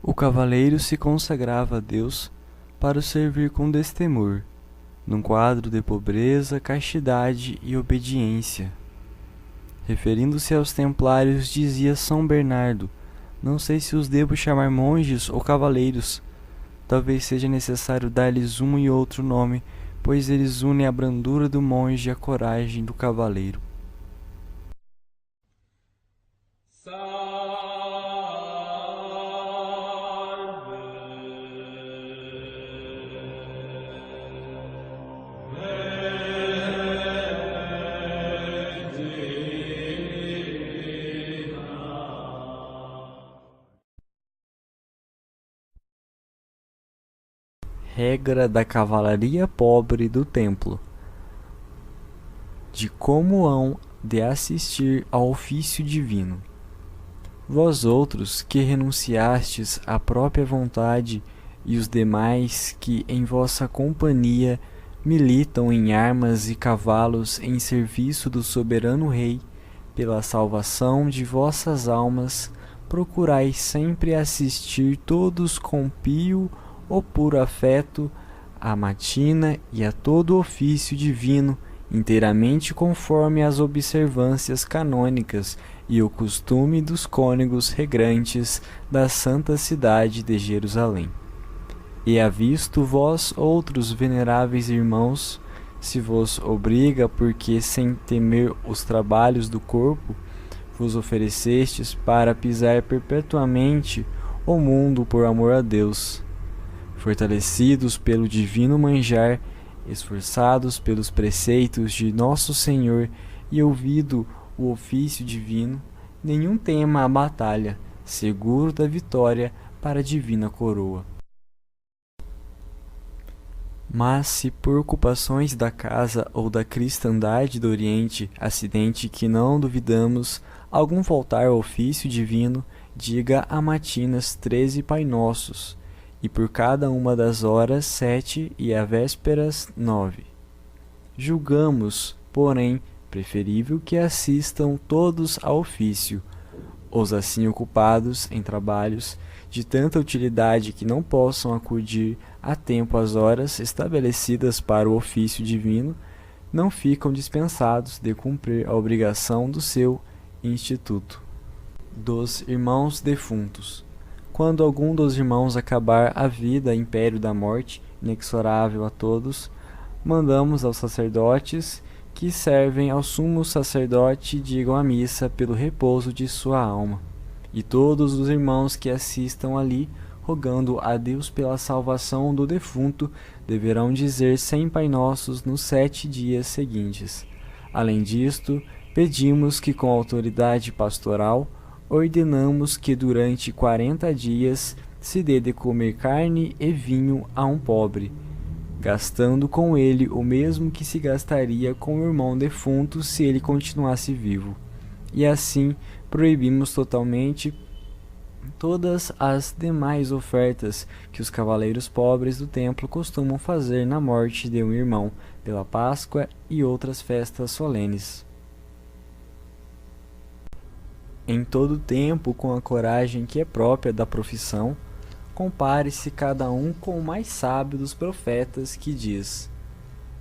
O cavaleiro se consagrava a Deus para o servir com destemor, num quadro de pobreza, castidade e obediência. Referindo-se aos templários, dizia São Bernardo: não sei se os devo chamar monges ou cavaleiros. Talvez seja necessário dar-lhes um e outro nome, pois eles unem a brandura do monge e a coragem do cavaleiro. Regra da cavalaria pobre do templo: de como hão de assistir ao ofício divino. Vós outros, que renunciastes à própria vontade, e os demais que em vossa companhia militam em armas e cavalos em serviço do soberano Rei, pela salvação de vossas almas, procurai sempre assistir todos com pio ou puro afeto à matina e a todo ofício divino, inteiramente conforme as observâncias canônicas e o costume dos cônegos regrantes da santa cidade de Jerusalém. E havisto vós outros veneráveis irmãos, se vos obriga, porque sem temer os trabalhos do corpo, vos oferecestes para pisar perpetuamente o mundo por amor a Deus, fortalecidos pelo divino manjar, esforçados pelos preceitos de nosso Senhor e ouvido o ofício divino, nenhum tema a batalha, seguro da vitória para a divina coroa. Mas se por ocupações da casa ou da cristandade do Oriente, acidente que não duvidamos, algum faltar ao ofício divino, diga a matinas 13 Pai Nossos, e por cada uma das horas 7 e a vésperas 9. Julgamos, porém, preferível que assistam todos ao ofício, os assim ocupados em trabalhos de tanta utilidade que não possam acudir a tempo às horas estabelecidas para o ofício divino, não ficam dispensados de cumprir a obrigação do seu instituto. Dos irmãos defuntos. Quando algum dos irmãos acabar a vida, império da morte, inexorável a todos, mandamos aos sacerdotes que servem ao sumo sacerdote digam a missa pelo repouso de sua alma. E todos os irmãos que assistam ali, rogando a Deus pela salvação do defunto, deverão dizer 100 Pai Nossos nos 7 dias seguintes. Além disto, pedimos que com autoridade pastoral, ordenamos que durante 40 dias se dê de comer carne e vinho a um pobre, gastando com ele o mesmo que se gastaria com o irmão defunto se ele continuasse vivo. E assim proibimos totalmente todas as demais ofertas que os cavaleiros pobres do templo costumam fazer na morte de um irmão, pela Páscoa e outras festas solenes. Em todo tempo, com a coragem que é própria da profissão, compare-se cada um com o mais sábio dos profetas, que diz: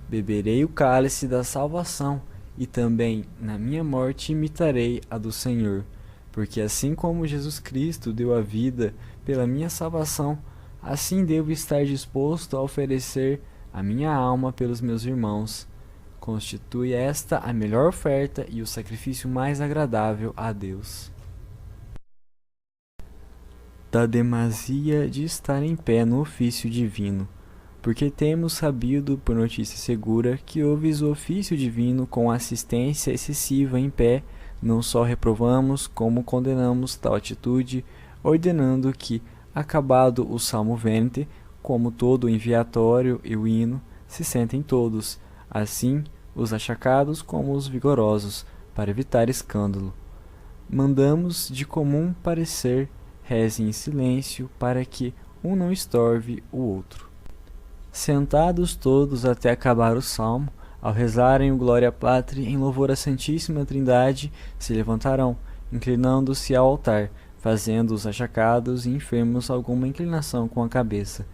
beberei o cálice da salvação, e também na minha morte imitarei a do Senhor, porque assim como Jesus Cristo deu a vida pela minha salvação, assim devo estar disposto a oferecer a minha alma pelos meus irmãos. Constitui esta a melhor oferta e o sacrifício mais agradável a Deus. Da demasia de estar em pé no ofício divino, porque temos sabido por notícia segura que ouves o ofício divino com assistência excessiva em pé, não só reprovamos como condenamos tal atitude, ordenando que, acabado o Salmo Venite, como todo o enviatório e o hino, se sentem todos, assim os achacados como os vigorosos, para evitar escândalo. Mandamos de comum parecer, rezem em silêncio, para que um não estorve o outro. Sentados todos até acabar o salmo, ao rezarem o Glória Patri em louvor à Santíssima Trindade, se levantarão, inclinando-se ao altar, fazendo os achacados e enfermos alguma inclinação com a cabeça.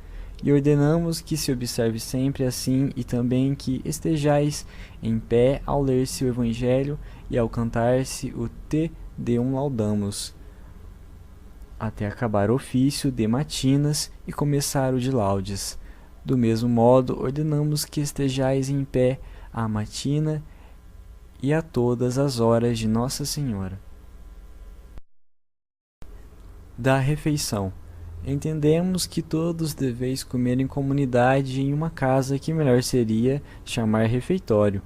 E ordenamos que se observe sempre assim e também que estejais em pé ao ler-se o Evangelho e ao cantar-se o Te Deum Laudamus, até acabar o ofício de matinas e começar o de laudes. Do mesmo modo, ordenamos que estejais em pé à matina e a todas as horas de Nossa Senhora. Da refeição. Entendemos que todos deveis comer em comunidade em uma casa que melhor seria chamar refeitório.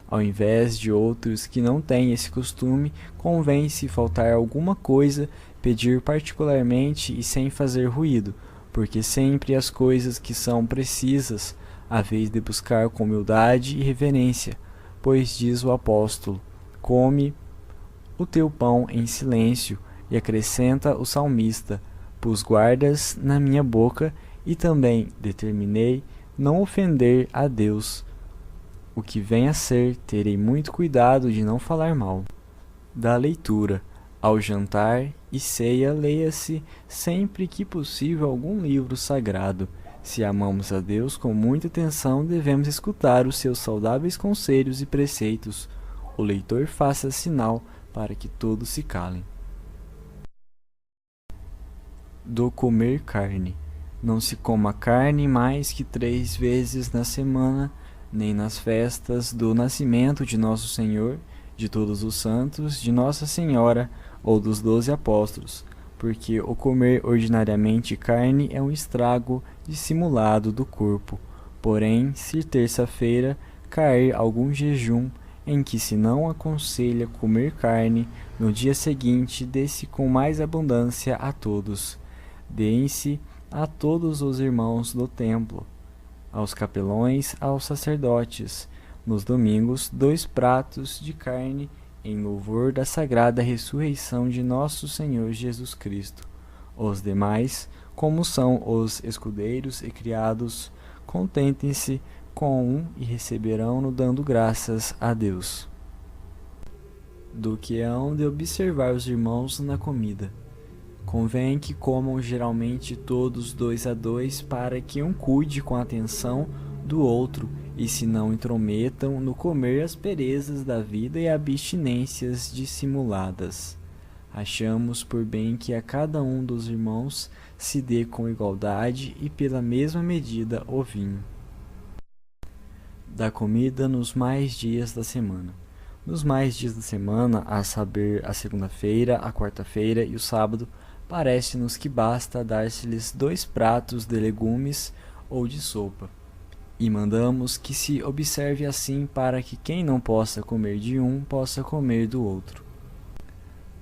Ao invés de outros que não têm esse costume, convém, se faltar alguma coisa, pedir particularmente e sem fazer ruído, porque sempre as coisas que são precisas, haveis de buscar com humildade e reverência, pois diz o apóstolo: come o teu pão em silêncio, e acrescenta o salmista: pus guardas na minha boca e também determinei não ofender a Deus. O que vem a ser, terei muito cuidado de não falar mal. Da leitura. Ao jantar e ceia, leia-se sempre que possível algum livro sagrado. Se amamos a Deus com muita atenção, devemos escutar os seus saudáveis conselhos e preceitos. O leitor faça sinal para que todos se calem. Do comer carne. Não se coma carne mais que 3 vezes na semana, nem nas festas do nascimento de Nosso Senhor, de todos os santos, de Nossa Senhora ou dos 12 apóstolos, porque o comer ordinariamente carne é um estrago dissimulado do corpo. Porém, se terça-feira cair algum jejum em que se não aconselha comer carne, no dia seguinte dê-se com mais abundância a todos. Deem-se a todos os irmãos do templo, aos capelões, aos sacerdotes. Nos domingos, 2 pratos de carne em louvor da sagrada ressurreição de nosso Senhor Jesus Cristo. Os demais, como são os escudeiros e criados, contentem-se com um e receberão-no dando graças a Deus. Do que hão de observar os irmãos na comida. Convém que comam geralmente todos 2 a 2, para que um cuide com a atenção do outro e se não intrometam no comer asperezas da vida e abstinências dissimuladas. Achamos por bem que a cada um dos irmãos se dê com igualdade e pela mesma medida o vinho. Da comida nos mais dias da semana. Nos mais dias da semana, a saber, a segunda-feira, a quarta-feira e o sábado, parece-nos que basta dar-se-lhes 2 pratos de legumes ou de sopa. E mandamos que se observe assim para que quem não possa comer de um, possa comer do outro.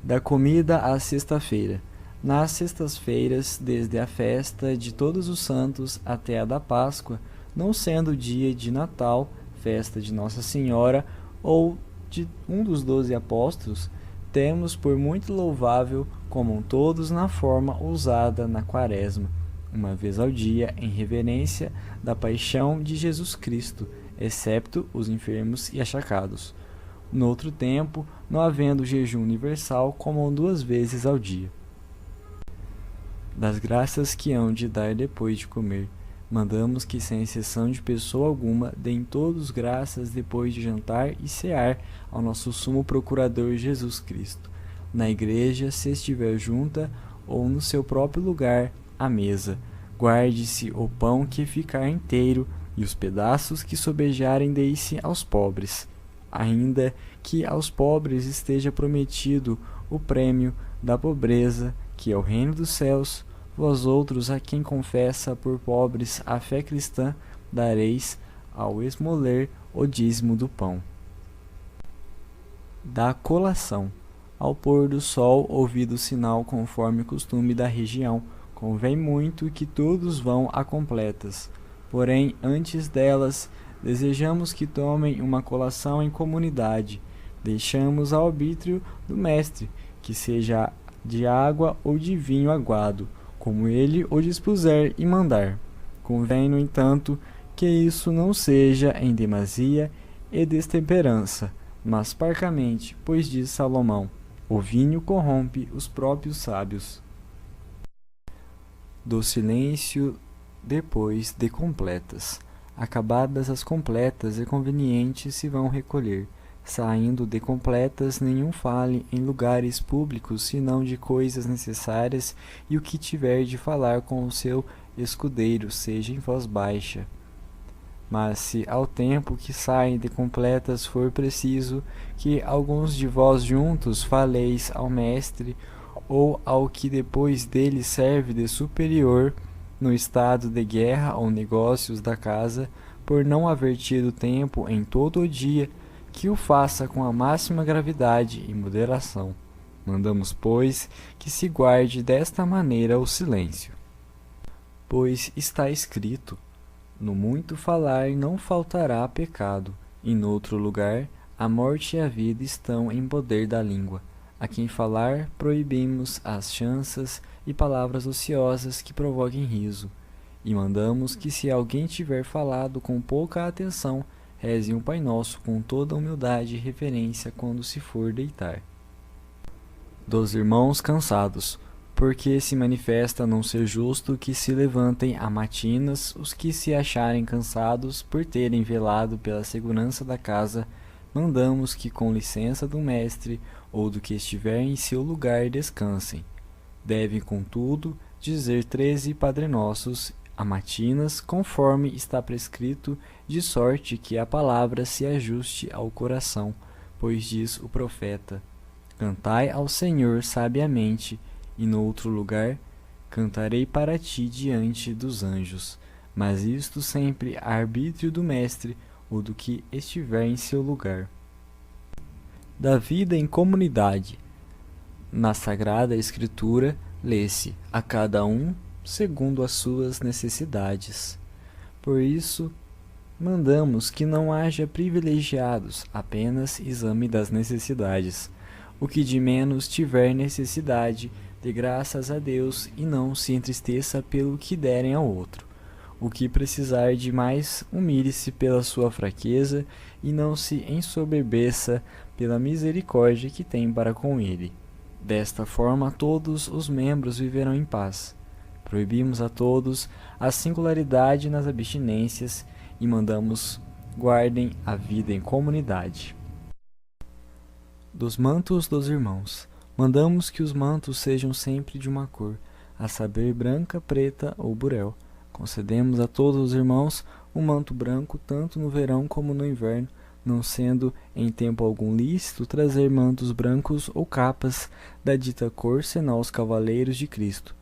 Da comida à sexta-feira. Nas sextas-feiras, desde a festa de Todos os Santos até a da Páscoa, não sendo dia de Natal, festa de Nossa Senhora ou de um dos 12 apóstolos, temos por muito louvável comam todos na forma usada na Quaresma, uma vez ao dia, em reverência da paixão de Jesus Cristo, excepto os enfermos e achacados. No outro tempo, não havendo jejum universal, comam 2 vezes ao dia. Das graças que hão de dar depois de comer, mandamos que, sem exceção de pessoa alguma, deem todos graças depois de jantar e cear ao nosso sumo procurador Jesus Cristo, na igreja, se estiver junta, ou no seu próprio lugar, à mesa. Guarde-se o pão que ficar inteiro, e os pedaços que sobejarem deem-se aos pobres. Ainda que aos pobres esteja prometido o prêmio da pobreza, que é o reino dos céus, vós outros, a quem confessa por pobres a fé cristã, dareis ao esmoler o dízimo do pão. Da colação. Ao pôr do sol, ouvido o sinal conforme o costume da região, convém muito que todos vão a completas. Porém, antes delas, desejamos que tomem uma colação em comunidade. Deixamos ao arbítrio do mestre, que seja de água ou de vinho aguado, como ele o dispuser e mandar. Convém, no entanto, que isso não seja em demasia e destemperança, mas parcamente, pois diz Salomão: O vinho corrompe os próprios sábios. Do silêncio depois de completas. Acabadas as completas e convenientes se vão recolher. Saindo de completas, nenhum fale em lugares públicos, senão de coisas necessárias, e o que tiver de falar com o seu escudeiro, seja em voz baixa. Mas se ao tempo que saem de completas for preciso que alguns de vós juntos faleis ao mestre, ou ao que depois dele serve de superior, no estado de guerra ou negócios da casa, por não haver tido tempo em todo o dia, que o faça com a máxima gravidade e moderação. Mandamos, pois, que se guarde desta maneira o silêncio. Pois está escrito: no muito falar não faltará pecado, e noutro lugar, a morte e a vida estão em poder da língua. A quem falar, proibimos as chanças e palavras ociosas que provoquem riso. E mandamos que, se alguém tiver falado com pouca atenção, reze um Pai Nosso com toda humildade e reverência quando se for deitar. Dos irmãos cansados, porque se manifesta não ser justo que se levantem a matinas os que se acharem cansados por terem velado pela segurança da casa, mandamos que, com licença do mestre ou do que estiver em seu lugar, descansem. Devem, contudo, dizer 13 Padre Nossos a matinas, conforme está prescrito, de sorte que a palavra se ajuste ao coração, pois diz o profeta: cantai ao Senhor sabiamente, e no outro lugar, cantarei para ti diante dos anjos. Mas isto sempre a arbítrio do mestre ou do que estiver em seu lugar. Da vida em comunidade. Na Sagrada Escritura, lê-se a cada um segundo as suas necessidades. Por isso, mandamos que não haja privilegiados, apenas exame das necessidades. O que de menos tiver necessidade, dê graças a Deus e não se entristeça pelo que derem ao outro. O que precisar de mais, humilhe-se pela sua fraqueza e não se ensoberbeça pela misericórdia que tem para com ele. Desta forma, todos os membros viverão em paz. Proibimos a todos a singularidade nas abstinências e mandamos guardem a vida em comunidade. Dos mantos dos irmãos. Mandamos que os mantos sejam sempre de uma cor, a saber, branca, preta ou burel. Concedemos a todos os irmãos um manto branco, tanto no verão como no inverno, não sendo em tempo algum lícito trazer mantos brancos ou capas da dita cor, senão os cavaleiros de Cristo,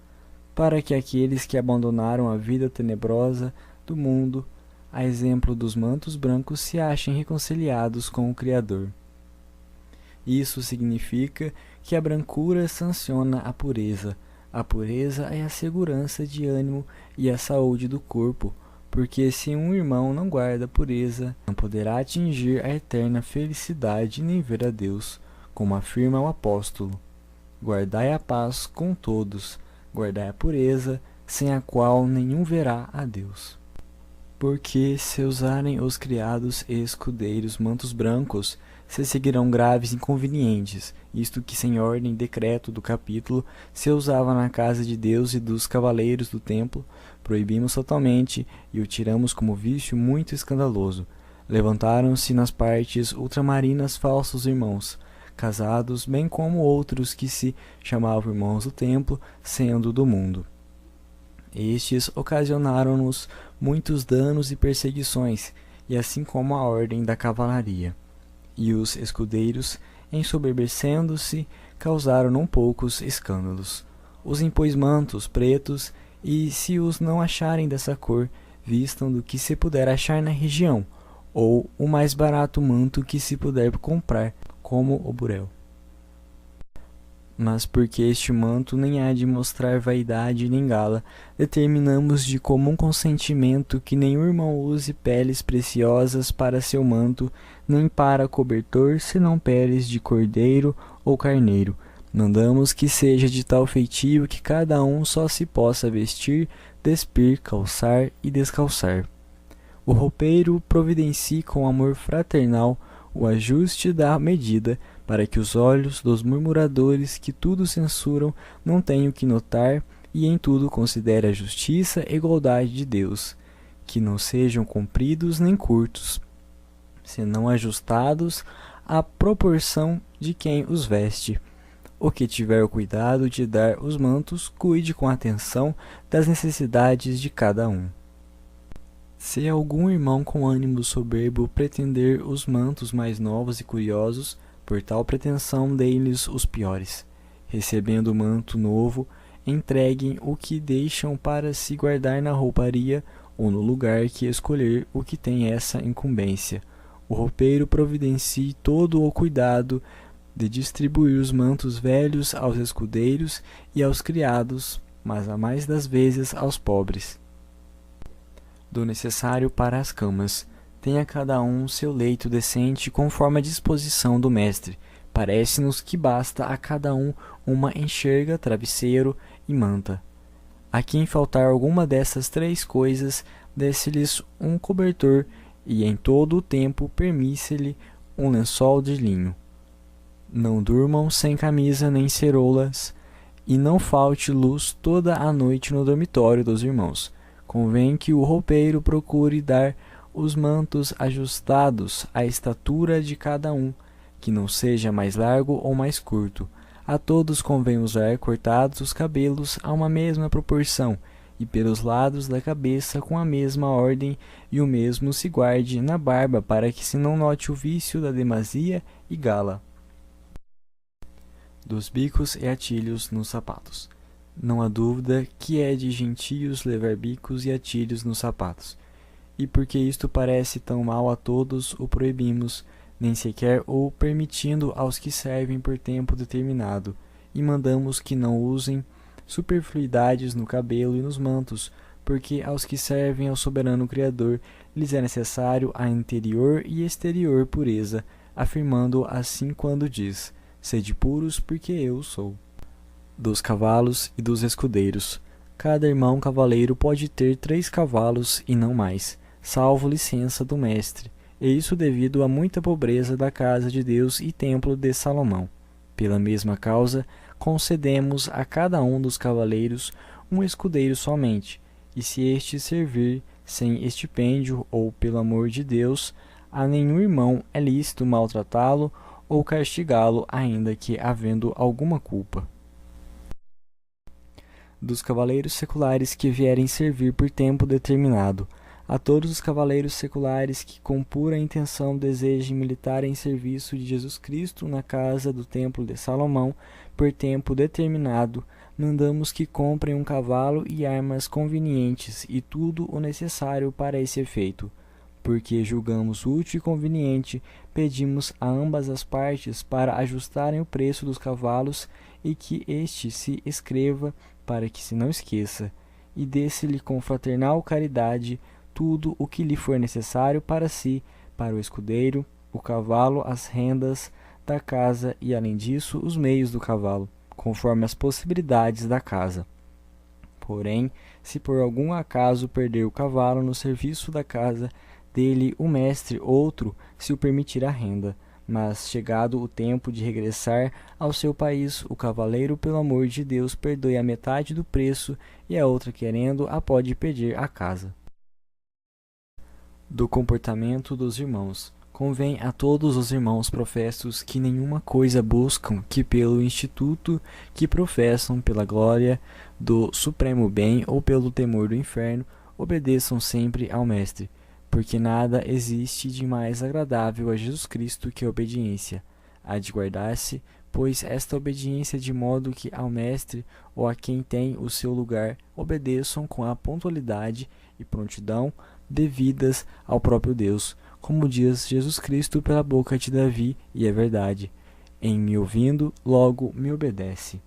para que aqueles que abandonaram a vida tenebrosa do mundo, a exemplo dos mantos brancos, se achem reconciliados com o Criador. Isso significa que a brancura sanciona a pureza. A pureza é a segurança de ânimo e a saúde do corpo, porque se um irmão não guarda a pureza, não poderá atingir a eterna felicidade nem ver a Deus, como afirma o apóstolo. Guardai a paz com todos, guardai a pureza, sem a qual nenhum verá a Deus. Porque se usarem os criados e escudeiros mantos brancos, se seguirão graves inconvenientes, isto que sem ordem e decreto do capítulo se usava na casa de Deus e dos cavaleiros do templo, proibimos totalmente e o tiramos como vício muito escandaloso. Levantaram-se nas partes ultramarinas falsos irmãos, casados, bem como outros que se chamavam irmãos do templo, sendo do mundo. Estes ocasionaram-nos muitos danos e perseguições, e assim como a ordem da cavalaria. E os escudeiros, ensoberbecendo-se, causaram não poucos escândalos. Os impôs mantos pretos, e se os não acharem dessa cor, vistam do que se puder achar na região, ou o mais barato manto que se puder comprar, como o burel. Mas porque este manto nem há de mostrar vaidade nem gala, determinamos de comum consentimento que nenhum irmão use peles preciosas para seu manto, nem para cobertor, senão peles de cordeiro ou carneiro. Mandamos que seja de tal feitio que cada um só se possa vestir, despir, calçar e descalçar. O roupeiro providencie com amor fraternal o ajuste da medida, para que os olhos dos murmuradores que tudo censuram não tenham que notar e em tudo considere a justiça e igualdade de Deus, que não sejam compridos nem curtos, senão ajustados à proporção de quem os veste. O que tiver o cuidado de dar os mantos, cuide com atenção das necessidades de cada um. Se algum irmão com ânimo soberbo pretender os mantos mais novos e curiosos, por tal pretensão deem-lhes os piores. Recebendo o manto novo, entreguem o que deixam para se guardar na rouparia ou no lugar que escolher o que tem essa incumbência. O roupeiro providencie todo o cuidado de distribuir os mantos velhos aos escudeiros e aos criados, mas a mais das vezes aos pobres. Do necessário para as camas. Tenha cada um seu leito decente conforme a disposição do mestre. Parece-nos que basta a cada um uma enxerga, travesseiro e manta. A quem faltar alguma dessas três coisas, desse-lhes um cobertor e em todo o tempo permisse-lhe um lençol de linho. Não durmam sem camisa nem ceroulas, e não falte luz toda a noite no dormitório dos irmãos. Convém que o roupeiro procure dar os mantos ajustados à estatura de cada um, que não seja mais largo ou mais curto. A todos convém usar cortados os cabelos a uma mesma proporção, e pelos lados da cabeça com a mesma ordem, e o mesmo se guarde na barba, para que se não note o vício da demasia e gala. Dos bicos e atilhos nos sapatos. Não há dúvida que é de gentios levar bicos e atilhos nos sapatos. E porque isto parece tão mal a todos, o proibimos, nem sequer o permitindo aos que servem por tempo determinado, e mandamos que não usem superfluidades no cabelo e nos mantos, porque aos que servem ao soberano Criador lhes é necessário a interior e exterior pureza, afirmando assim quando diz: sede puros, porque eu sou. Dos cavalos e dos escudeiros. Cada irmão cavaleiro pode ter 3 cavalos e não mais, salvo licença do mestre, e isso devido à muita pobreza da casa de Deus e templo de Salomão. Pela mesma causa, concedemos a cada um dos cavaleiros um escudeiro somente, e se este servir sem estipêndio ou pelo amor de Deus, a nenhum irmão é lícito maltratá-lo ou castigá-lo, ainda que havendo alguma culpa. Dos cavaleiros seculares que vierem servir por tempo determinado, a todos os cavaleiros seculares que com pura intenção desejem militar em serviço de Jesus Cristo na casa do templo de Salomão por tempo determinado, mandamos que comprem um cavalo e armas convenientes e tudo o necessário para esse efeito. Porque julgamos útil e conveniente, pedimos a ambas as partes para ajustarem o preço dos cavalos e que este se escreva para que se não esqueça, e desse-lhe com fraternal caridade tudo o que lhe for necessário para si, para o escudeiro, o cavalo, as rendas da casa e, além disso, os meios do cavalo, conforme as possibilidades da casa. Porém, se por algum acaso perder o cavalo no serviço da casa, dele o mestre outro se o permitir a renda, mas chegado o tempo de regressar ao seu país, o cavaleiro, pelo amor de Deus, perdoe a metade do preço e a outra, querendo, a pode pedir à casa. Do comportamento dos irmãos. Convém a todos os irmãos professos que nenhuma coisa buscam que pelo instituto que professam, pela glória do supremo bem ou pelo temor do inferno, obedeçam sempre ao mestre, porque nada existe de mais agradável a Jesus Cristo que a obediência. Há de guardar-se, pois, esta obediência de modo que ao mestre ou a quem tem o seu lugar obedeçam com a pontualidade e prontidão devidas ao próprio Deus, como diz Jesus Cristo pela boca de Davi, e é verdade: em me ouvindo, logo me obedece.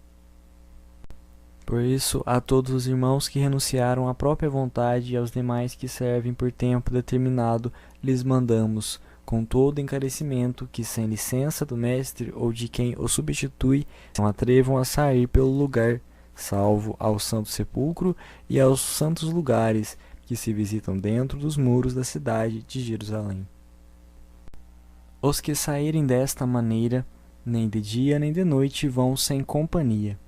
Por isso, a todos os irmãos que renunciaram à própria vontade e aos demais que servem por tempo determinado, lhes mandamos, com todo encarecimento, que sem licença do mestre ou de quem o substitui, não atrevam a sair pelo lugar, salvo ao Santo Sepulcro e aos santos lugares que se visitam dentro dos muros da cidade de Jerusalém. Os que saírem desta maneira nem de dia nem de noite vão sem companhia.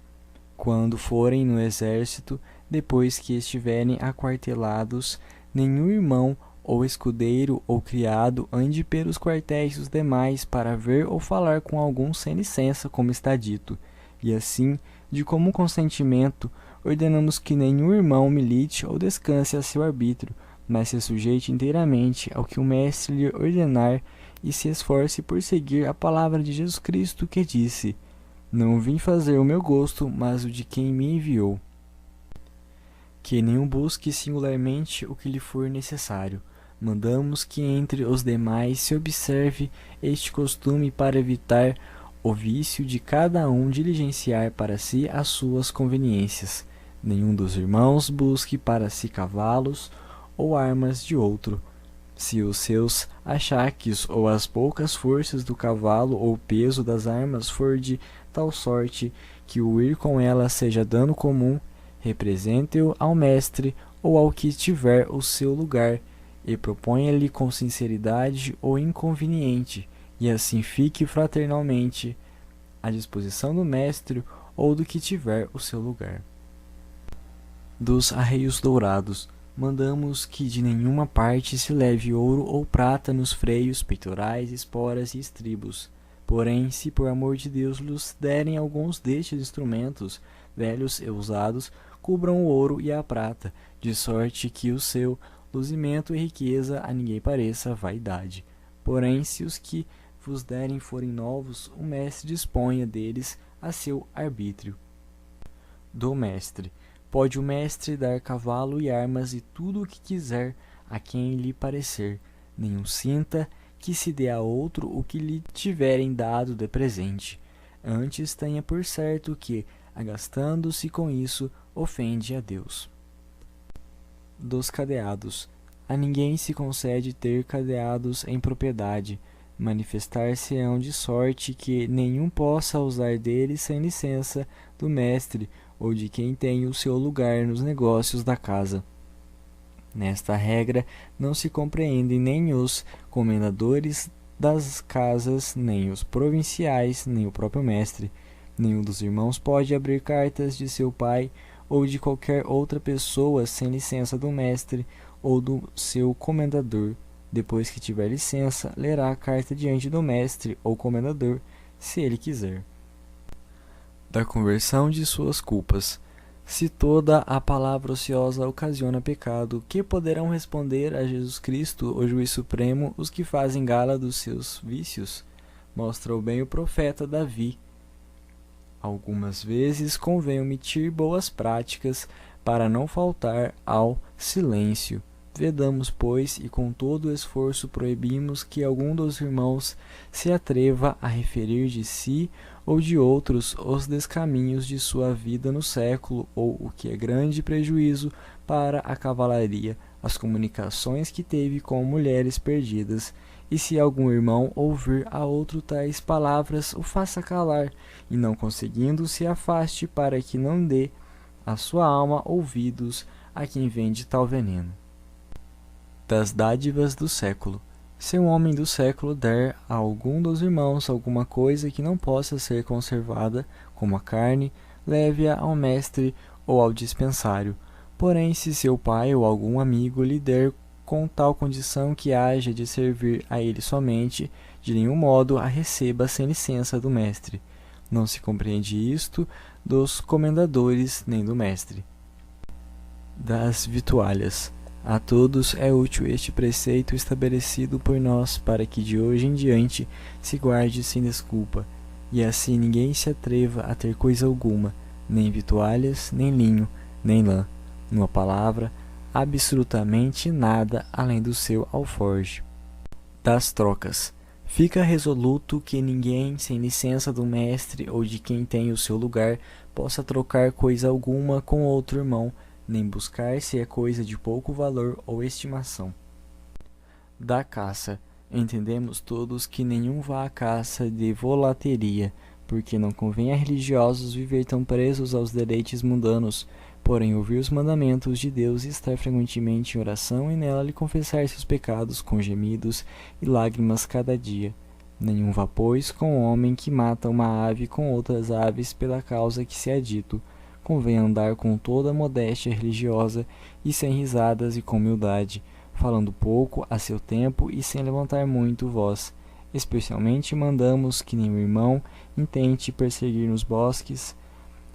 Quando forem no exército, depois que estiverem aquartelados, nenhum irmão ou escudeiro ou criado ande pelos quartéis dos demais para ver ou falar com algum sem licença, como está dito. E assim, de comum consentimento, ordenamos que nenhum irmão milite ou descanse a seu arbítrio, mas se sujeite inteiramente ao que o mestre lhe ordenar e se esforce por seguir a palavra de Jesus Cristo, que disse: Não vim fazer o meu gosto, mas o de quem me enviou. Que nenhum busque singularmente o que lhe for necessário. Mandamos que entre os demais se observe este costume para evitar o vício de cada um diligenciar para si as suas conveniências. Nenhum dos irmãos busque para si cavalos ou armas de outro. Se os seus achaques ou as poucas forças do cavalo ou o peso das armas for de tal sorte que o ir com elas seja dano comum, represente-o ao mestre ou ao que tiver o seu lugar, e proponha-lhe com sinceridade o inconveniente, e assim fique fraternalmente à disposição do mestre ou do que tiver o seu lugar. Dos arreios dourados, mandamos que de nenhuma parte se leve ouro ou prata nos freios, peitorais, esporas e estribos. Porém, se por amor de Deus lhes derem alguns destes instrumentos, velhos e usados, cubram o ouro e a prata, de sorte que o seu luzimento e riqueza a ninguém pareça vaidade. Porém, se os que vos derem forem novos, o mestre disponha deles a seu arbítrio. Do mestre. Pode o mestre dar cavalo e armas e tudo o que quiser a quem lhe parecer. Nenhum sinta que se dê a outro o que lhe tiverem dado de presente. Antes tenha por certo que, agastando-se com isso, ofende a Deus. Dos cadeados. A ninguém se concede ter cadeados em propriedade. Manifestar-se-ão de sorte que nenhum possa usar deles sem licença do mestre ou de quem tem o seu lugar nos negócios da casa. Nesta regra não se compreendem nem os comendadores das casas, nem os provinciais, nem o próprio mestre. Nenhum dos irmãos pode abrir cartas de seu pai ou de qualquer outra pessoa sem licença do mestre ou do seu comendador. Depois que tiver licença, lerá a carta diante do mestre ou comendador, se ele quiser. Da conversão de suas culpas. Se toda a palavra ociosa ocasiona pecado, que poderão responder a Jesus Cristo, o juiz supremo, os que fazem gala dos seus vícios? Mostrou bem o profeta Davi. Algumas vezes convém omitir boas práticas para não faltar ao silêncio. Vedamos, pois, e com todo o esforço proibimos que algum dos irmãos se atreva a referir de si ou de outros os descaminhos de sua vida no século, ou, o que é grande prejuízo para a cavalaria, as comunicações que teve com mulheres perdidas. E se algum irmão ouvir a outro tais palavras, o faça calar, e não conseguindo, se afaste para que não dê a sua alma ouvidos a quem vende tal veneno. Das dádivas do século. Se um homem do século der a algum dos irmãos alguma coisa que não possa ser conservada, como a carne, leve-a ao mestre ou ao dispensário. Porém, se seu pai ou algum amigo lhe der com tal condição que haja de servir a ele somente, de nenhum modo a receba sem licença do mestre. Não se compreende isto dos comendadores nem do mestre. Das vitualhas. A todos é útil este preceito estabelecido por nós, para que de hoje em diante se guarde sem desculpa, e assim ninguém se atreva a ter coisa alguma, nem vitualhas, nem linho, nem lã, numa palavra, absolutamente nada além do seu alforje. Das trocas. Fica resoluto que ninguém, sem licença do mestre ou de quem tem o seu lugar, possa trocar coisa alguma com outro irmão, nem buscar se é coisa de pouco valor ou estimação. Da caça. Entendemos todos que nenhum vá à caça de volateria, porque não convém a religiosos viver tão presos aos deleites mundanos, porém ouvir os mandamentos de Deus e estar frequentemente em oração e nela lhe confessar seus pecados com gemidos e lágrimas cada dia. Nenhum vá, pois, com o homem que mata uma ave com outras aves pela causa que se é dito. Convém andar com toda a modéstia religiosa e sem risadas e com humildade, falando pouco a seu tempo e sem levantar muito voz. Especialmente mandamos que nenhum irmão intente perseguir nos bosques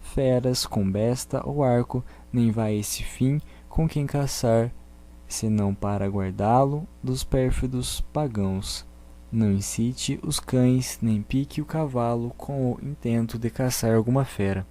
feras com besta ou arco, nem vá a esse fim com quem caçar, senão para guardá-lo dos pérfidos pagãos. Não incite os cães, nem pique o cavalo com o intento de caçar alguma fera.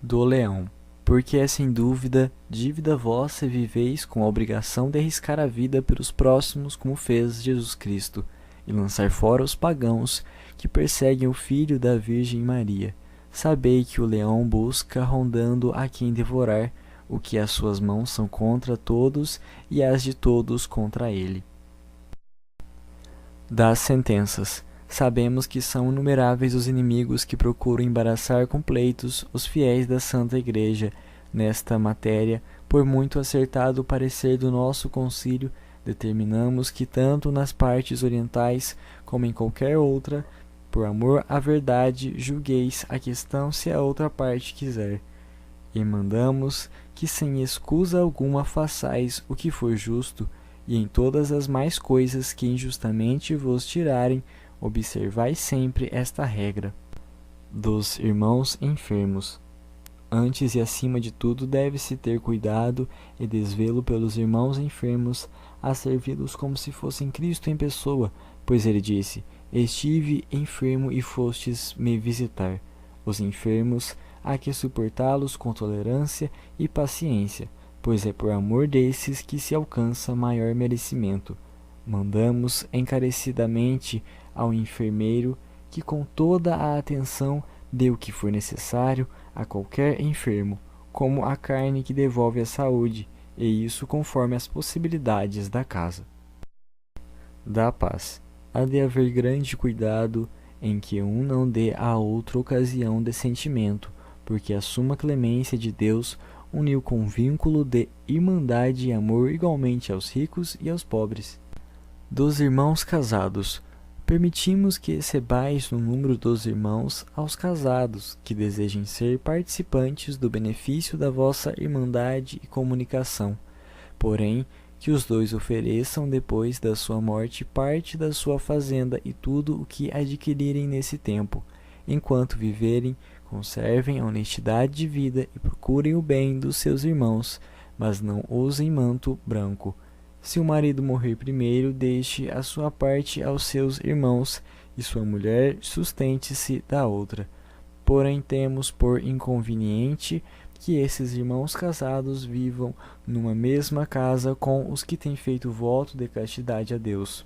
Do leão. Porque é sem dúvida dívida vossa viveis com a obrigação de arriscar a vida pelos próximos, como fez Jesus Cristo, e lançar fora os pagãos que perseguem o Filho da Virgem Maria. Sabei que o leão busca rondando a quem devorar, o que as suas mãos são contra todos e as de todos contra ele. Das sentenças. Sabemos que são inumeráveis os inimigos que procuram embaraçar com pleitos os fiéis da Santa Igreja. Nesta matéria, por muito acertado o parecer do nosso concílio, determinamos que tanto nas partes orientais como em qualquer outra, por amor à verdade, julgueis a questão se a outra parte quiser. E mandamos que sem escusa alguma façais o que for justo, e em todas as mais coisas que injustamente vos tirarem, observai sempre esta regra. Dos irmãos enfermos. Antes e acima de tudo deve-se ter cuidado e desvelo pelos irmãos enfermos, a servi-los como se fossem Cristo em pessoa, pois ele disse: Estive enfermo e fostes me visitar. Os enfermos há que suportá-los com tolerância e paciência, pois é por amor desses que se alcança maior merecimento. Mandamos encarecidamente ao enfermeiro que com toda a atenção dê o que for necessário a qualquer enfermo, como a carne que devolve a saúde, e isso conforme as possibilidades da casa. Da paz. Há de haver grande cuidado em que um não dê a outro ocasião de sentimento, porque a suma clemência de Deus uniu com vínculo de irmandade e amor igualmente aos ricos e aos pobres. Dos irmãos casados. Permitimos que recebais no número dos irmãos aos casados que desejem ser participantes do benefício da vossa irmandade e comunicação, porém que os dois ofereçam depois da sua morte parte da sua fazenda e tudo o que adquirirem nesse tempo. Enquanto viverem, conservem a honestidade de vida e procurem o bem dos seus irmãos, mas não usem manto branco. Se o marido morrer primeiro, deixe a sua parte aos seus irmãos, e sua mulher sustente-se da outra. Porém, temos por inconveniente que esses irmãos casados vivam numa mesma casa com os que têm feito voto de castidade a Deus.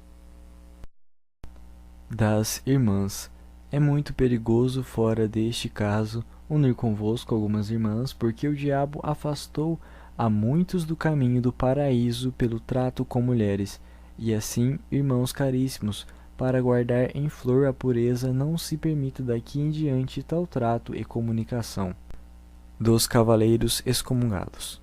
Das irmãs. É muito perigoso, fora deste caso, unir convosco algumas irmãs, porque o diabo afastou a muitos do caminho do paraíso pelo trato com mulheres. E assim, irmãos caríssimos, para guardar em flor a pureza, não se permita daqui em diante tal trato e comunicação. Dos cavaleiros excomungados.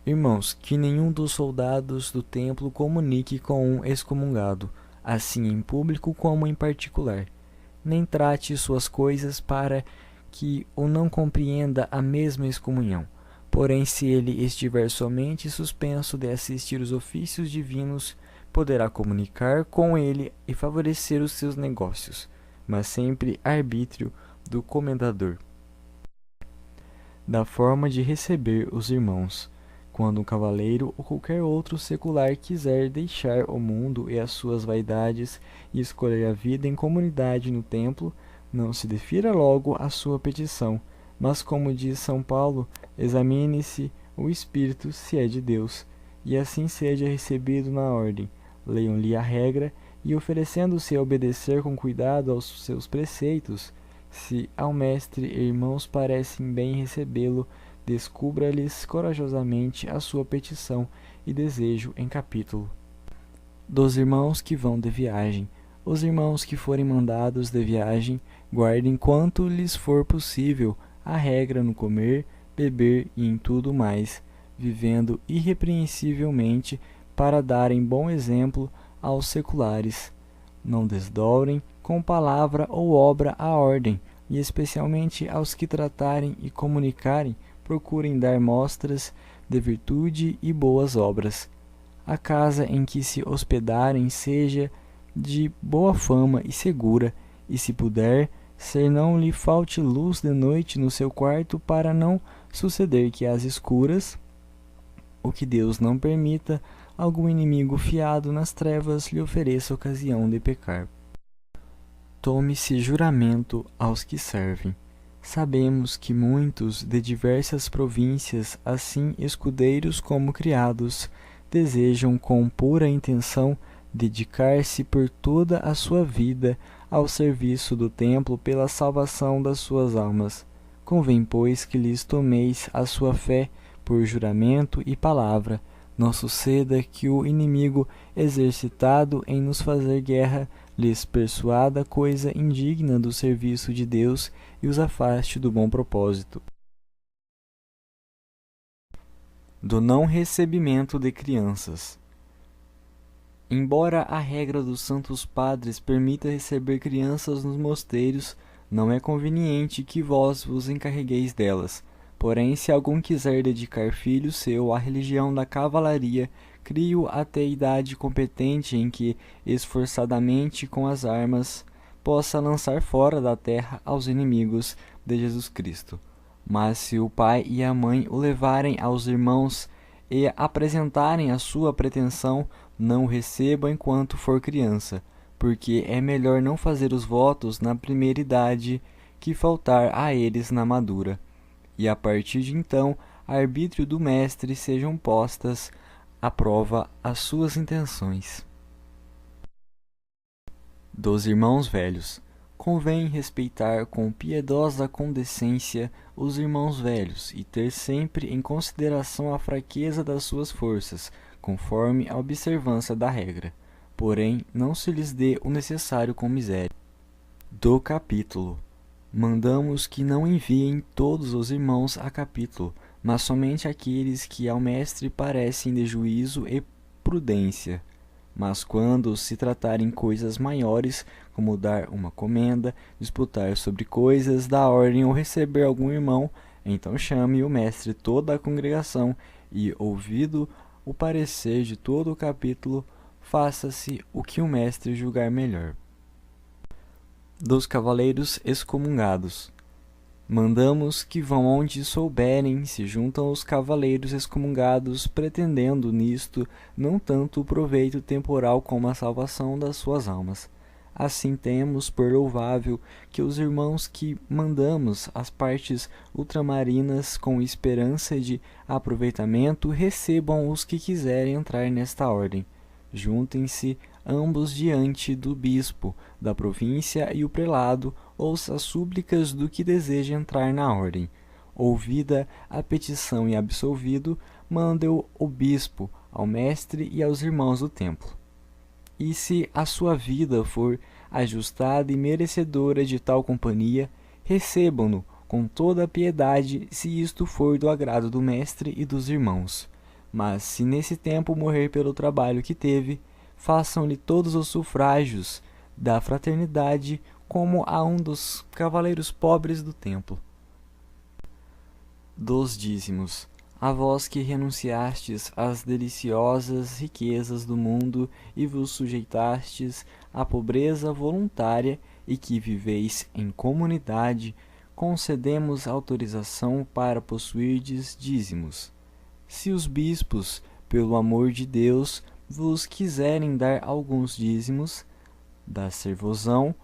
Irmãos, que nenhum dos soldados do templo comunique com um excomungado, assim em público como em particular. Nem trate suas coisas para que o não compreenda a mesma excomunhão. Porém, se ele estiver somente suspenso de assistir os ofícios divinos, poderá comunicar com ele e favorecer os seus negócios, mas sempre a arbítrio do comendador. Da forma de receber os irmãos. Quando um cavaleiro ou qualquer outro secular quiser deixar o mundo e as suas vaidades e escolher a vida em comunidade no templo, não se defira logo a sua petição, mas, como diz São Paulo, examine-se o espírito se é de Deus, e assim seja recebido na ordem. Leiam-lhe a regra e, oferecendo-se a obedecer com cuidado aos seus preceitos, se ao mestre e irmãos parecem bem recebê-lo, descubra-lhes corajosamente a sua petição e desejo em capítulo. Dos irmãos que vão de viagem. Os irmãos que forem mandados de viagem, guardem quanto lhes for possível a regra no comer, beber e em tudo mais, vivendo irrepreensivelmente para darem bom exemplo aos seculares. Não desdobrem com palavra ou obra a ordem, e especialmente aos que tratarem e comunicarem, procurem dar mostras de virtude e boas obras. A casa em que se hospedarem seja de boa fama e segura, e se puder ser, não lhe falte luz de noite no seu quarto, para não suceder que às escuras, o que Deus não permita, algum inimigo fiado nas trevas lhe ofereça ocasião de pecar. Tome-se juramento aos que servem. Sabemos que muitos de diversas províncias, assim escudeiros como criados, desejam com pura intenção dedicar-se por toda a sua vida ao serviço do templo pela salvação das suas almas. Convém, pois, que lhes tomeis a sua fé por juramento e palavra. Não suceda que o inimigo, exercitado em nos fazer guerra, lhes persuada coisa indigna do serviço de Deus e os afaste do bom propósito. Do não recebimento de crianças. Embora a regra dos santos padres permita receber crianças nos mosteiros, não é conveniente que vós vos encarregueis delas. Porém, se algum quiser dedicar filho seu à religião da cavalaria, crie-o até a idade competente em que, esforçadamente com as armas, possa lançar fora da terra aos inimigos de Jesus Cristo. Mas se o pai e a mãe o levarem aos irmãos e apresentarem a sua pretensão, não o receba enquanto for criança, porque é melhor não fazer os votos na primeira idade que faltar a eles na madura. E a partir de então, a arbítrio do mestre sejam postas à prova as suas intenções. Dos irmãos velhos. Convém respeitar com piedosa condescência os irmãos velhos e ter sempre em consideração a fraqueza das suas forças, conforme a observância da regra. Porém, não se lhes dê o necessário com miséria. Do capítulo. Mandamos que não enviem todos os irmãos a capítulo, mas somente aqueles que ao mestre parecem de juízo e prudência. Mas quando se tratarem coisas maiores, como dar uma comenda, disputar sobre coisas da ordem ou receber algum irmão, então chame o mestre toda a congregação e, ouvido o parecer de todo o capítulo, faça-se o que o mestre julgar melhor. Dos cavaleiros excomungados. Mandamos que vão onde souberem, se juntam aos cavaleiros excomungados, pretendendo nisto não tanto o proveito temporal como a salvação das suas almas. Assim temos por louvável que os irmãos que mandamos às partes ultramarinas com esperança de aproveitamento recebam os que quiserem entrar nesta ordem. Juntem-se ambos diante do bispo da província e o prelado ouça as súplicas do que deseja entrar na ordem. Ouvida a petição e absolvido, manda-o o bispo ao mestre e aos irmãos do templo. E se a sua vida for ajustada e merecedora de tal companhia, recebam-no com toda a piedade, se isto for do agrado do mestre e dos irmãos. Mas se nesse tempo morrer pelo trabalho que teve, façam-lhe todos os sufrágios da fraternidade como a um dos cavaleiros pobres do templo. Dos dízimos. A vós que renunciastes às deliciosas riquezas do mundo e vos sujeitastes à pobreza voluntária e que viveis em comunidade, concedemos autorização para possuirdes dízimos. Se os bispos, pelo amor de Deus, vos quiserem dar alguns dízimos, dá-ser-vos-ão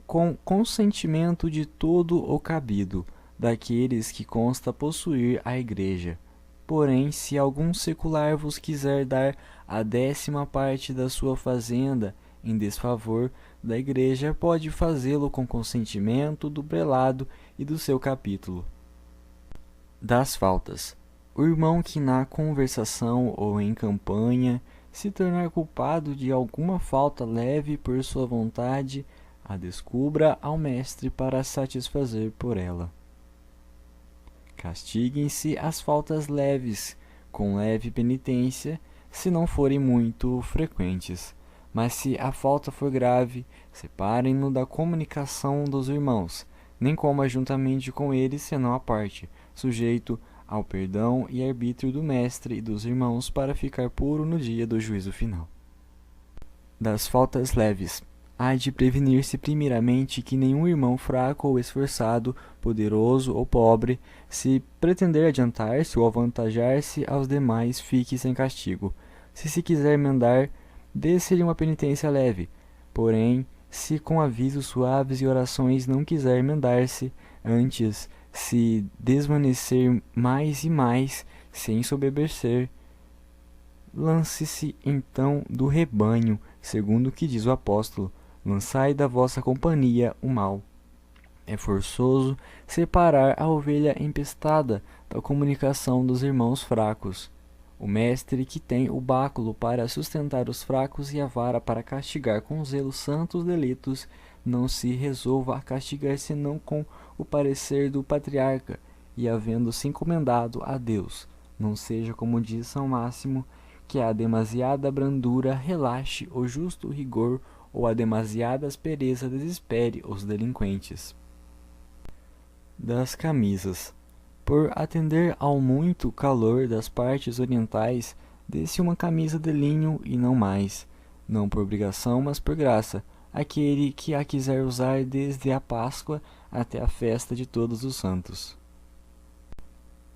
com consentimento de todo o cabido, daqueles que consta possuir a igreja. Porém, se algum secular vos quiser dar a 10ª parte da sua fazenda em desfavor da igreja, pode fazê-lo com consentimento do prelado e do seu capítulo. Das faltas. O irmão que na conversação ou em campanha se tornar culpado de alguma falta leve por sua vontade, a descubra ao mestre para satisfazer por ela. Castiguem-se as faltas leves, com leve penitência, se não forem muito frequentes, Mas se a falta for grave, separem-no da comunicação dos irmãos, nem coma juntamente com eles, senão à parte, sujeito ao perdão e arbítrio do mestre e dos irmãos, para ficar puro no dia do juízo final. Das faltas leves, há de prevenir-se primeiramente que nenhum irmão fraco ou esforçado, poderoso ou pobre, se pretender adiantar-se ou avantajar-se aos demais, fique sem castigo. Se quiser emendar, dê-se-lhe uma penitência leve. Porém, se com avisos suaves e orações não quiser emendar-se, antes se desvanecer mais e mais, sem soberbecer, lance-se então do rebanho, segundo o que diz o apóstolo: lançai da vossa companhia o mal. É forçoso separar a ovelha empestada da comunicação dos irmãos fracos. O mestre que tem o báculo para sustentar os fracos e a vara para castigar com zelo santos delitos, não se resolva a castigar senão com o parecer do patriarca, e havendo-se encomendado a Deus, não seja como diz São Máximo, que a demasiada brandura relaxe o justo rigor, ou a demasiada aspereza desespere os delinquentes. Das camisas. Por atender ao muito calor das partes orientais, dê-se uma camisa de linho e não mais, não por obrigação, mas por graça, aquele que a quiser usar desde a Páscoa até a festa de Todos os Santos.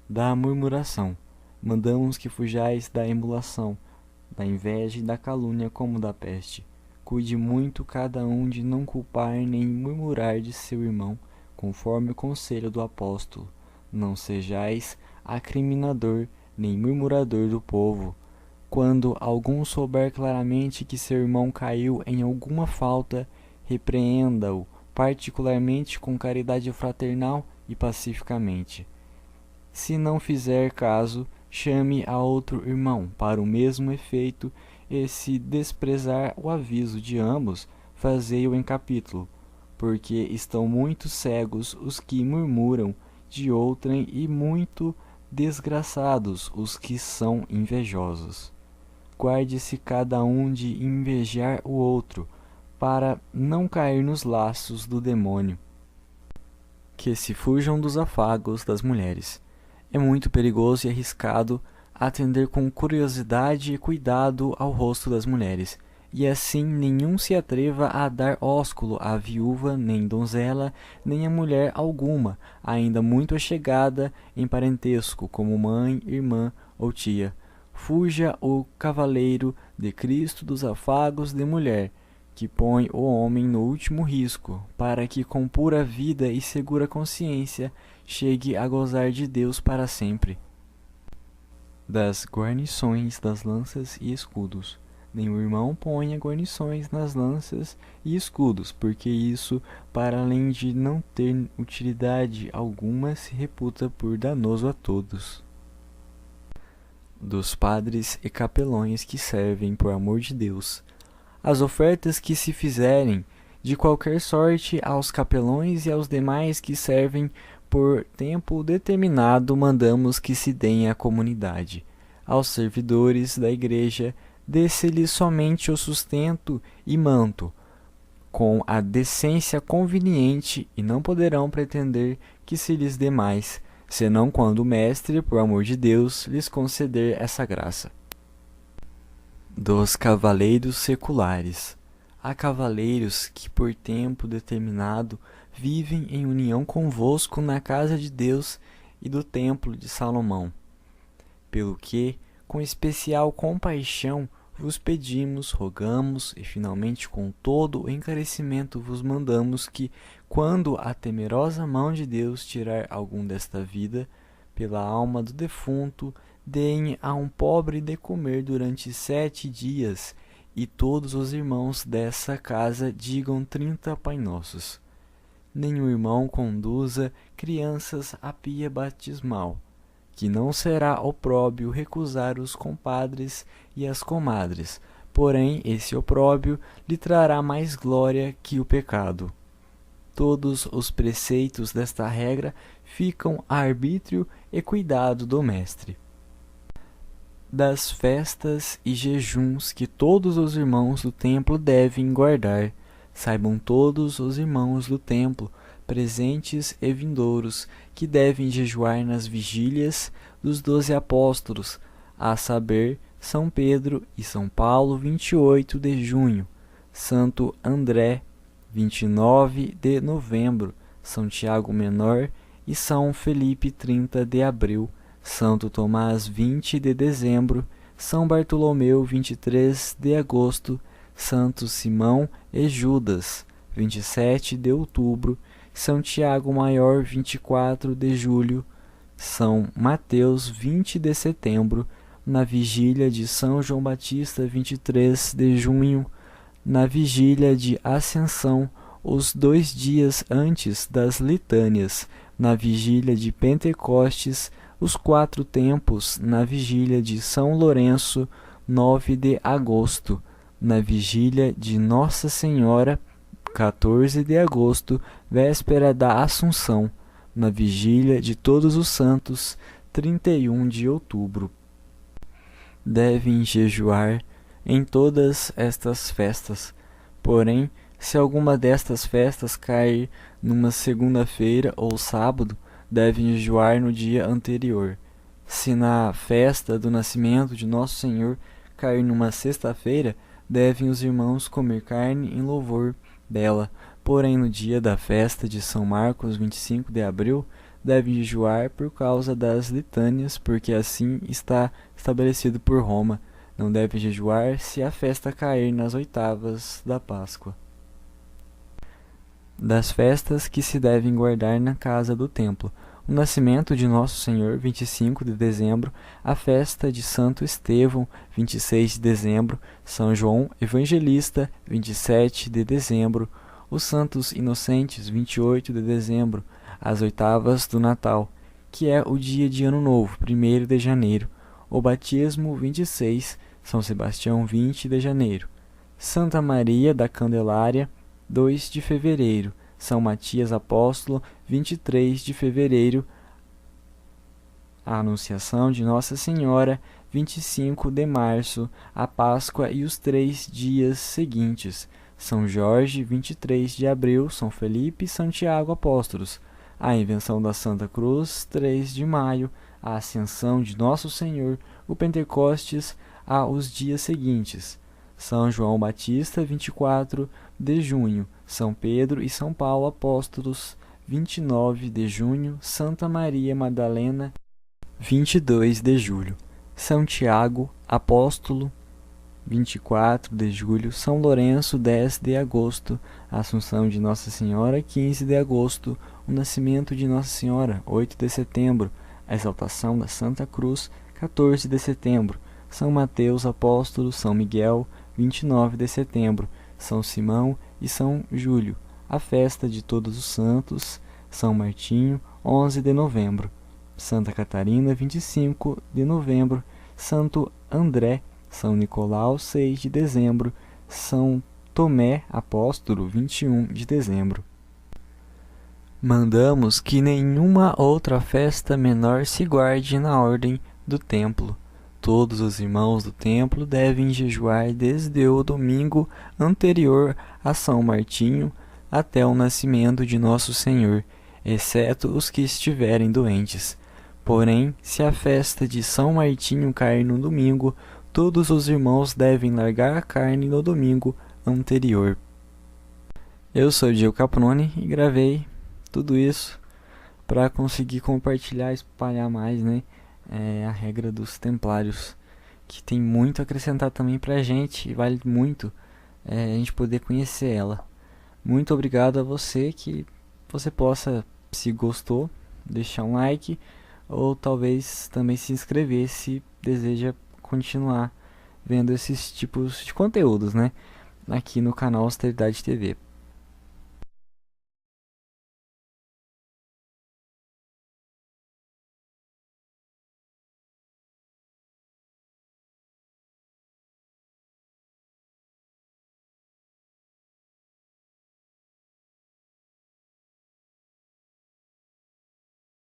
Da murmuração. Mandamos que fujais da emulação, da inveja e da calúnia como da peste. Cuide muito cada um de não culpar nem murmurar de seu irmão, conforme o conselho do apóstolo. Não sejais acriminador nem murmurador do povo. Quando algum souber claramente que seu irmão caiu em alguma falta, repreenda-o, particularmente com caridade fraternal e pacificamente. Se não fizer caso, chame a outro irmão para o mesmo efeito, e se desprezar o aviso de ambos, fazei-o em capítulo, porque estão muito cegos os que murmuram de outrem e muito desgraçados os que são invejosos. Guarde-se cada um de invejar o outro, para não cair nos laços do demônio. Que se fujam dos afagos das mulheres. É muito perigoso e arriscado atender com curiosidade e cuidado ao rosto das mulheres, e assim nenhum se atreva a dar ósculo à viúva, nem donzela, nem a mulher alguma, ainda muito achegada em parentesco, como mãe, irmã ou tia. Fuja o cavaleiro de Cristo dos afagos de mulher, que põe o homem no último risco, para que com pura vida e segura consciência chegue a gozar de Deus para sempre. Das guarnições das lanças e escudos. Nenhum irmão ponha guarnições nas lanças e escudos, porque isso, para além de não ter utilidade alguma, se reputa por danoso a todos. Dos padres e capelões que servem por amor de Deus. As ofertas que se fizerem, de qualquer sorte, aos capelões e aos demais que servem por tempo determinado, mandamos que se deem à comunidade. Aos servidores da igreja, dê-se-lhes somente o sustento e manto, com a decência conveniente, e não poderão pretender que se lhes dê mais, senão quando o mestre, por amor de Deus, lhes conceder essa graça. Dos cavaleiros seculares. Há cavaleiros que por tempo determinado vivem em união convosco na casa de Deus e do templo de Salomão. Pelo que, com especial compaixão, vos pedimos, rogamos e finalmente com todo o encarecimento vos mandamos que, quando a temerosa mão de Deus tirar algum desta vida, pela alma do defunto, deem a um pobre de comer durante 7 dias, e todos os irmãos dessa casa digam 30 Pai Nossos. Nenhum irmão conduza crianças à pia batismal, que não será opróbio recusar os compadres e as comadres, porém esse opróbio lhe trará mais glória que o pecado. Todos os preceitos desta regra ficam a arbítrio e cuidado do mestre. das festas e jejuns que todos os irmãos do templo devem guardar. Saibam todos os irmãos do templo, presentes e vindouros, que devem jejuar nas vigílias dos 12 apóstolos, a saber, São Pedro e São Paulo, 28 de junho, Santo André, 29 de novembro, São Tiago Menor e São Felipe, 30 de abril, Santo Tomás, 20 de dezembro, São Bartolomeu, 23 de agosto, Santos Simão e Judas, 27 de outubro, São Tiago Maior, 24 de julho, São Mateus, 20 de setembro, na vigília de São João Batista, 23 de junho, na vigília de Ascensão, os 2 dias antes das litânias, na vigília de Pentecostes, os 4 tempos, na vigília de São Lourenço, 9 de agosto, na vigília de Nossa Senhora, 14 de agosto, véspera da Assunção, na vigília de Todos os Santos, 31 de outubro. Devem jejuar em todas estas festas. Porém, se alguma destas festas cair numa segunda-feira ou sábado, devem jejuar no dia anterior. Se na festa do nascimento de Nosso Senhor cair numa sexta-feira, devem os irmãos comer carne em louvor dela. Porém, no dia da festa de São Marcos, 25 de abril, devem jejuar por causa das litânias, porque assim está estabelecido por Roma. Não devem jejuar se a festa cair nas oitavas da Páscoa. Das festas que se devem guardar na casa do templo: o nascimento de Nosso Senhor, 25 de dezembro, a festa de Santo Estevão, 26 de dezembro, São João Evangelista, 27 de dezembro, os Santos Inocentes, 28 de dezembro, as oitavas do Natal, que é o dia de Ano Novo, 1º de janeiro, o batismo, 26, São Sebastião, 20 de janeiro, Santa Maria da Candelária, 2 de fevereiro, São Matias Apóstolo, 23 de fevereiro, a Anunciação de Nossa Senhora, 25 de março, a Páscoa e os 3 dias seguintes, São Jorge, 23 de abril, São Felipe e São Tiago Apóstolos, a Invenção da Santa Cruz, 3 de maio, a Ascensão de Nosso Senhor, o Pentecostes, os dias seguintes, São João Batista, 24 de junho, São Pedro e São Paulo Apóstolos, 29 de junho, Santa Maria Madalena, 22 de julho, São Tiago Apóstolo, 24 de julho, São Lourenço, 10 de agosto, a Assunção de Nossa Senhora, 15 de agosto, o Nascimento de Nossa Senhora, 8 de setembro, a Exaltação da Santa Cruz, 14 de setembro, São Mateus Apóstolo, São Miguel, 29 de setembro, São Simão e São Júlio, a festa de Todos os Santos, São Martinho, 11 de novembro, Santa Catarina, 25 de novembro, Santo André, São Nicolau, 6 de dezembro, São Tomé Apóstolo, 21 de dezembro. Mandamos que nenhuma outra festa menor se guarde na ordem do templo. Todos os irmãos do templo devem jejuar desde o domingo anterior a São Martinho até o nascimento de Nosso Senhor, exceto os que estiverem doentes. Porém, se a festa de São Martinho cair no domingo, todos os irmãos devem largar a carne no domingo anterior. Eu sou Diego Caproni e gravei tudo isso para conseguir compartilhar e espalhar mais, a regra dos templários, que tem muito a acrescentar também para a gente, e vale muito a gente poder conhecer ela. Muito obrigado a você, que você possa, se gostou, deixar um like, ou talvez também se inscrever se deseja continuar vendo esses tipos de conteúdos, aqui no canal Austeridade TV.